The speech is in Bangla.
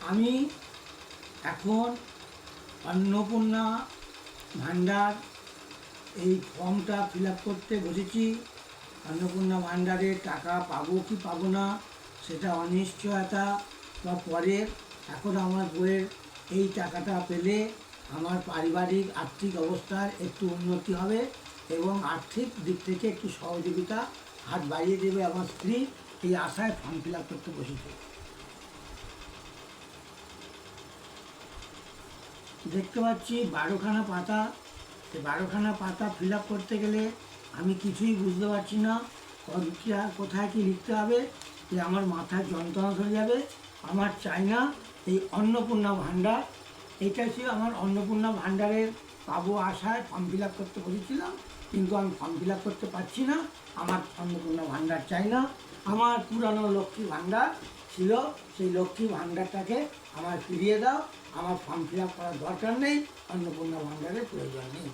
আমি এখন অন্নপূর্ণা ভাণ্ডার এই ফর্মটা ফিল আপ করতে বসেছি। অন্নপূর্ণা ভাণ্ডারে টাকা পাবো কি পাবো না সেটা অনিশ্চয়তা বা পরের। এখন আমার বইয়ের এই টাকাটা পেলে আমার পারিবারিক আর্থিক অবস্থার একটু উন্নতি হবে এবং আর্থিক দিক থেকে একটু সহযোগিতা হাত বাড়িয়ে দেবে আমার স্ত্রী। এই আশায় ফর্ম ফিল আপ করতে বসেছি। দেখতে পাচ্ছি 12খানা পাতা। এই 12খানা পাতা ফিল আপ করতে গেলে আমি কিছুই বুঝতে পারছি না কোথায় কি লিখতে হবে। যে আমার মাথায় যন্ত্রণা ধরে যাবে। আমার চাই না এই অন্নপূর্ণা ভাণ্ডার। এইটাই ছিল আমার অন্নপূর্ণা ভাণ্ডারের পাবো আশায় ফর্ম ফিল আপ করতে বসেছিলাম, কিন্তু আমি ফর্ম ফিল আপ করতে পারছি না। আমার অন্নপূর্ণা ভাণ্ডার চাই না। আমার পুরানো লক্ষ্মী ভাণ্ডার ছিল, সেই লক্ষ্মী ভাণ্ডারটাকে আমার ফিরিয়ে দাও। আমার ফর্ম ফিল আপ করার দরকার নেই, অন্নপূর্ণা ভাণ্ডারের প্রয়োজন নেই।